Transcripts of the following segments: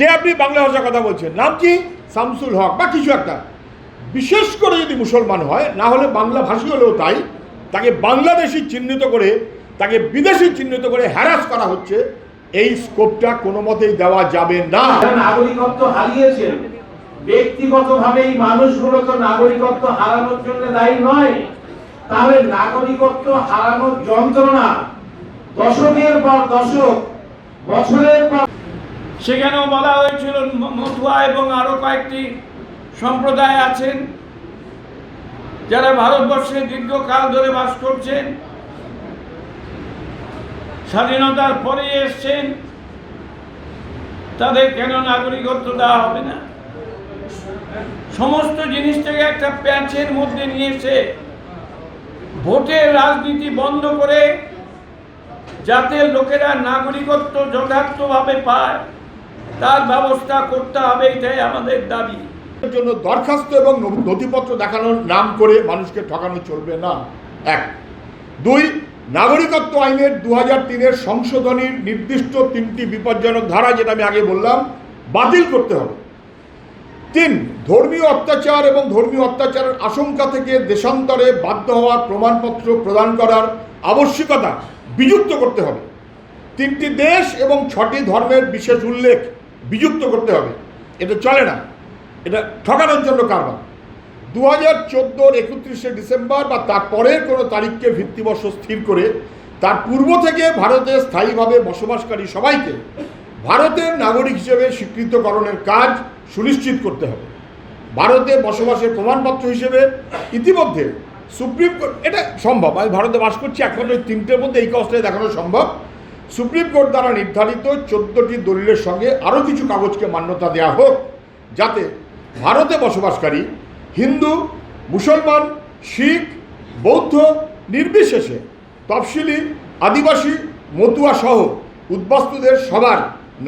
কে আপনি বাংলা ভাষায় কথা বলছেন, নাম কি? শামসুল হক বা কিছু একটা। বিশেষ করে যদি মুসলমান হয়, না হলে বাংলা ভাষী হলেও তাই, তাকে বাংলাদেশি চিহ্নিত করে, তাকে বিদেশি চিহ্নিত করে হ্যারাস করা হচ্ছে। এই স্কোপটা কোনো মতেই দেওয়া যাবে না। নাগরিকত্ব হারিয়েছেন, ব্যক্তিগতভাবে এই মানুষগুলো তো নাগরিকত্ব হারানোর জন্য দায়ী নয়। তাহলে নাগরিকত্ব হারানোর যন্ত্রণা দশকের পর দশক, বছরের পর। সেখানেও বলা হয়েছিল মতুয়া এবং আরো কয়েকটি সম্প্রদায় আছেন যারা ভারতবর্ষে দীর্ঘকাল ধরে বাস করছেন, স্বাধীনতার পরে এসছেন, তাদের কেন নাগরিকত্ব দেওয়া হবে না? সমস্ত জিনিসটাকে একটা প্যাচের মধ্যে নিয়ে এসে ভোটের রাজনীতি বন্ধ করে যাতে লোকেরা নাগরিকত্ব যথার্থভাবে পায় তার ব্যবস্থা করতে হবে, এটাই আমাদের দাবি। এর জন্য দরখাস্ত এবং নথিপত্র দেখানোর নাম করে মানুষকে ঠকানো চলবে না। 1। 2, নাগরিকত্ব আইনের 2003-এর সংশোধনীর নির্দিষ্ট 3টি বিপজ্জনক ধারা, যেটা আমি আগে বললাম, বাতিল করতে হবে। 3, ধর্মীয় অত্যাচার এবং ধর্মীয় অত্যাচারের আশঙ্কা থেকে দেশান্তরে বাধ্য হওয়ার প্রমাণপত্র প্রদান করার আবশ্যকতা বিযুক্ত করতে হবে। 3টি দেশ এবং 6টি ধর্মের বিশেষ উল্লেখ বিযুক্ত করতে হবে। এটা চলে না, এটা ঠকানোর জন্য কারবার। 2014-র 31শে ডিসেম্বর বা তার পরের কোনো তারিখকে ভিত্তিবর্ষ স্থির করে তার পূর্ব থেকে ভারতে স্থায়ীভাবে বসবাসকারী সবাইকে ভারতের নাগরিক হিসেবে স্বীকৃতকরণের কাজ সুনিশ্চিত করতে হবে। ভারতে বসবাসের প্রমাণপত্র হিসেবে ইতিমধ্যে সুপ্রিম কোর্ট, এটা সম্ভব, আমি ভারতে বাস করছি, এখন ওই 3টের মধ্যে এই কাজটাই দেখানো সম্ভব। সুপ্রিম কোর্ট দ্বারা নির্ধারিত 14টি দলিলের সঙ্গে আরও কিছু কাগজকে মান্যতা দেওয়া হোক, যাতে ভারতে বসবাসকারী হিন্দু, মুসলমান, শিখ, বৌদ্ধ নির্বিশেষে তফসিলি, আদিবাসী, মতুয়া সহ উদ্বাস্তুদের সবার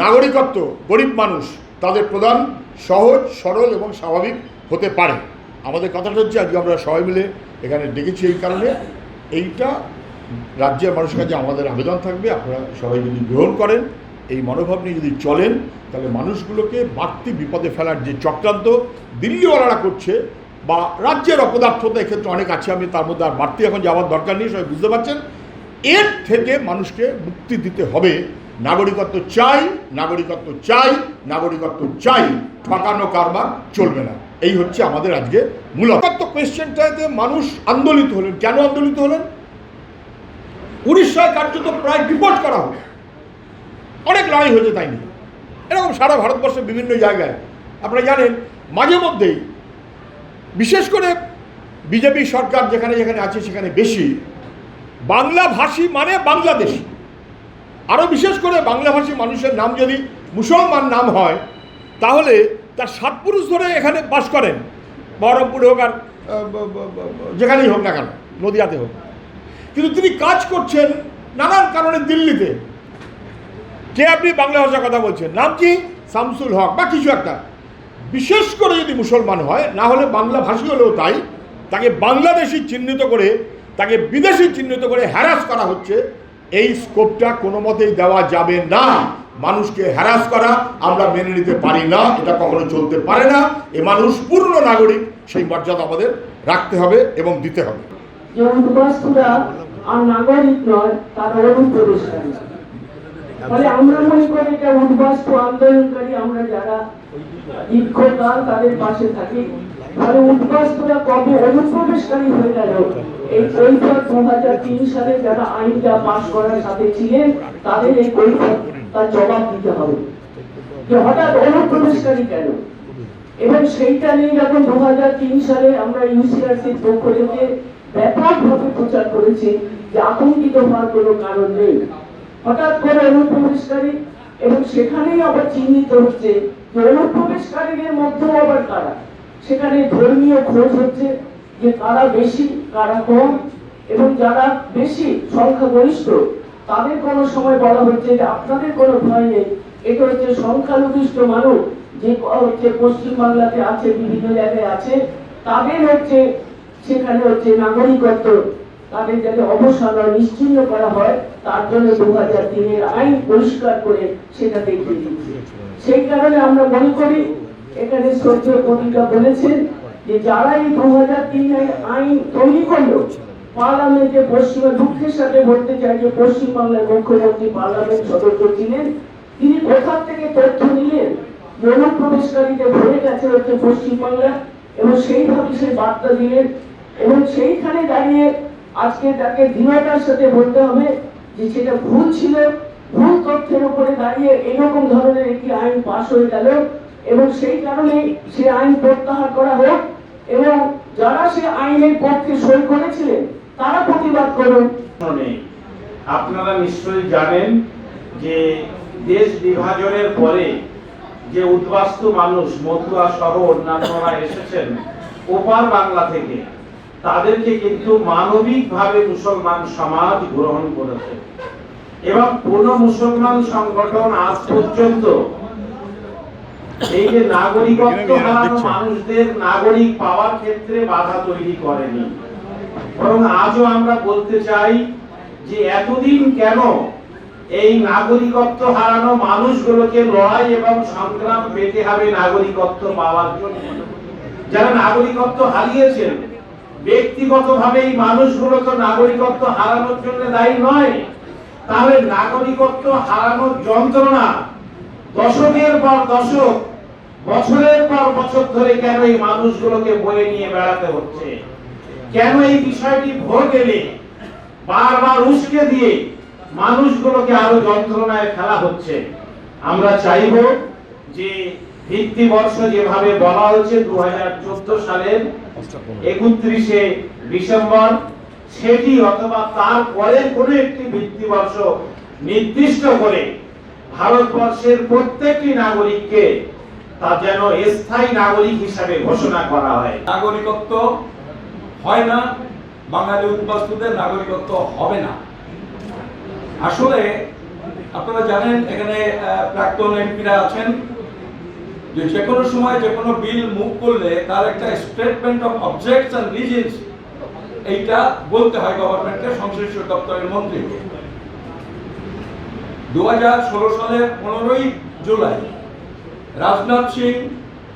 নাগরিকত্ব গরিব মানুষ তাদের প্রদান সহজ, সরল এবং স্বাভাবিক হতে পারে। আমাদের কথাটা হচ্ছে, আজকে আমরা সবাই মিলে এখানে ডেকেছি এই কারণে, এইটা রাজ্যের মানুষের কাছে আমাদের আবেদন থাকবে, আপনারা সবাই যদি গ্রহণ করেন, এই মনোভাব নিয়ে যদি চলেন, তাহলে মানুষগুলোকে বাড়তি বিপদে ফেলার যে চক্রান্ত দিল্লিওয়ালারা করছে, বা রাজ্যের অপদার্থতা এক্ষেত্রে অনেক আছে, আমি তার মধ্যে আর বাড়তি এখন যাওয়ার দরকার নেই, সবাই বুঝতে পারছেন, এর থেকে মানুষকে মুক্তি দিতে হবে। নাগরিকত্ব চাই, নাগরিকত্ব চাই, নাগরিকত্ব চাই, ঠকানো কারবার চলবে না। এই হচ্ছে আমাদের আজকে মূলত কোয়েশ্চেনটাতে মানুষ আন্দোলিত হলেন। কেন আন্দোলিত হলেন? উড়িষ্যায় কার্যত প্রায় ডিপোর্ট করা হলো, অনেক লড়াই হয়েছে তাই নিয়ে। এরকম সারা ভারতবর্ষের বিভিন্ন জায়গায় আপনারা জানেন, মাঝে মধ্যেই বিশেষ করে বিজেপি সরকার যেখানে যেখানে আছে সেখানে বেশি বাংলাভাষী মানে বাংলাদেশি, আরও বিশেষ করে বাংলাভাষী মানুষের নাম যদি মুসলমান নাম হয়, তাহলে তার 7 পুরুষ ধরে এখানে বাস করেন, বহরমপুরে হোক আর যেখানেই হোক না কেন, নদিয়াতে হোক, কিন্তু তিনি কাজ করছেন নানান কারণে দিল্লিতে। কে আপনি বাংলা ভাষায় কথা বলছেন, নাম কি? শামসুল হক বা কিছু একটা। বিশেষ করে যদি মুসলমান হয়, না হলে বাংলা ভাষী হলেও তাই, তাকে বাংলাদেশি চিহ্নিত করে, তাকে বিদেশি চিহ্নিত করে হ্যারাস করা হচ্ছে। এই স্কোপটা কোনো মতেই দেওয়া যাবে না। মানুষকে হ্যারাস করা আমরা মেনে নিতে পারি না, এটা কখনো চলতে পারে না। এ মানুষ পূর্ণ নাগরিক, সেই মর্যাদা আমাদের রাখতে হবে এবং দিতে হবে। যে উদ্বাস্তুরা আর নাগরিক নয়, তারা অনুপ্রবেশকারী। ফলে আমরা মনে করি যে উদ্বাস্তু আন্দোলনকারী আমরা যারা দীর্ঘকাল তাদের পাশে থাকি, ফলে উদ্বাস্তুরা কবে অনুপ্রবেশকারী হয়ে গেল, এই কৈফিয়ত 2003 সালে যারা আইনটা পাশ করার সাথে ছিলেন, তাদের এই কৈফিয়ত তার জবাব দিতে হবে যে হঠাৎ অনুপ্রবেশকারী কেন। এবং সেইটা নিয়ে যখন 2003 সালে আমরা ইউসিআরসির পক্ষ থেকে ব্যাপকভাবে প্রচার করেছি যে আতঙ্কিত হওয়ার কোনো কারণ নেই, হঠাৎ করে অনুপ্রবেশকারী, এবং সেখানেই আবার চিহ্নিত হচ্ছে যে অনুপ্রবেশকারীদের মধ্যেও আবার কারা, সেখানে ধর্মীয় খোঁজ হচ্ছে যে কারা বেশি কারা কম, এবং যারা বেশি সংখ্যাগরিষ্ঠ তাদের কোনো সময় বলা হচ্ছে যে আপনাদের কোনো ভয় নেই, এটা হচ্ছে সংখ্যালঘিষ্ঠ মানুষ যে হচ্ছে পশ্চিমবাংলাতে আছে, বিভিন্ন জায়গায় আছে, তাদের হচ্ছে সেখানে হচ্ছে নাগরিকত্ব তাদের যাতে অবসান নিশ্চিহ্ন করা হয়, তার জন্য 2003-এর আইন পরিষ্কার করে সেটা দেখিয়ে দিচ্ছে। সেই কারণে আমরা মনে করি এখানে শ্রদ্ধেয় কবিতা বলেছেন যে যারা এই 2003 আইন তৈরি করলো, পার্লামেন্টে পশ্চিমা দুঃখের সাথে বলতে চাই যে পশ্চিমবাংলার মুখ্যমন্ত্রী পার্লামেন্ট সদস্য ছিলেন, তিনি কোথা থেকে তথ্য নিলেন অনুপ্রবেশকারীদের ভরে গেছে হচ্ছে পশ্চিমবাংলা, এবং সেইভাবে সেই বার্তা দিলেন। এবং সেইখানে দাঁড়িয়ে আজকে তাকে দৃঢ়তার সাথে বলতে হবে যে সেটা ভুল ছিল, ভুল তথ্যের উপরে দাঁড়িয়ে এরকম ধরনের একটি আইন পাশ হয়ে গেল, এবং সেই কারণে সে আইন প্রত্যাহার করা হোক, এবং যারা সে আইনের পক্ষে সই করেছিলেন তারা প্রতিবাদ করুন। আপনারা নিশ্চয়ই জানেন যে দেশ বিভাজনের পরে যে উদ্বাস্তু মানুষ মথুরা সহ অন্যান্যরা এসেছেন ওপার বাংলা থেকে, তাদেরকে কিন্তু মানবিকভাবে মুসলমান সমাজ গ্রহণ করেছে, এবং কোন মুসলমান সংগঠন আজ পর্যন্ত এই যে নাগরিকত্ব হারানো মানুষদের নাগরিক পাওয়ার ক্ষেত্রে বাধা তৈরি করেনি। বরং আজও আমরা বলতে চাই যে এতদিন কেন এই নাগরিকত্ব হারানো মানুষগুলোকে লড়াই এবং সংগ্রাম পেতে হবে নাগরিকত্ব পাওয়ার জন্য। যারা নাগরিকত্ব হারিয়েছেন ব্যক্তিগতভাবে এই মানুষগুলো তো নাগরিকত্ব হারানোর জন্য দায়ী নয়, তাহলে নাগরিকত্ব হারানোর যন্ত্রণা দশকের পর দশক, বছরের পর বছর ধরে কেন এই মানুষগুলোকে বয়ে নিয়ে বেড়াতে হচ্ছে? কেন এই বিষয়টি ভোট এলে বারবার উস্কে দিয়ে মানুষগুলোকে আরো যন্ত্রণায় ফেলা হচ্ছে? আমরা চাইব যে ভিত্তি বর্ষ যেভাবে বলা হয়েছে 2014 সালের 31শে ডিসেম্বর, সেটি অথবা তার পরের কোন একটি ভিত্তি বর্ষ নির্দিষ্ট করে ভারতবর্ষের প্রত্যেকটি নাগরিককে তা যেন স্থায়ী নাগরিক হিসাবে ঘোষণা করা হয়। নাগরিকত্ব হয় না, বাঙালি উদ্বাস্তুদের নাগরিকত্ব হবে না। আসলে আপনারা জানেন এখানে প্রাক্তন এমপিরা আছেন, যে কোনো সময় যে কোনো বিল মুভ করলে তার একটা statement of objects and reasons এইটা বলতে হয় গভর্নমেন্টকে, সংশ্লিষ্ট দপ্তরের মন্ত্রীকে। 2016 সালের 15ই জুলাই রাজনাথ সিং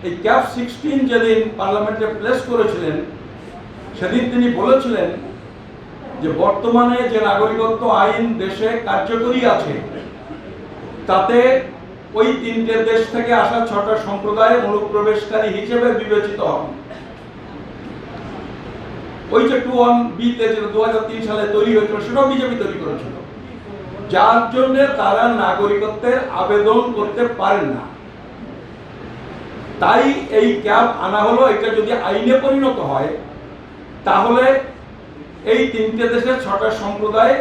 এই ক্যাপ 16 যেদিন পার্লামেন্টে প্লেস করেছিলেন, সেদিন তিনি বলেছিলেন যে বর্তমানে যে নাগরিকত্ব আইন দেশে কার্যকরী আছে তাতে ওই 3টে দেশ থেকে আসা 6টা সম্প্রদায় অনুপ্রবেশকারী হিসেবে বিবেচিত হন। ওই যে 21B-তে যেটা 2003 সালে তৈরি হয়েছিল, সেটাও বিজেপি তৈরি করেছিল, যার জন্য তারা নাগরিকত্বের আবেদন করতে পারেন না। তাই এই ক্যাপ আনা হলো। এটা যদি আইনে পরিণত হয় তাহলে এই 3টে দেশের 6টা সম্প্রদায়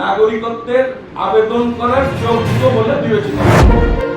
নাগরিকত্বের আবেদন করার যোগ্য বলে বিবেচিত হবে।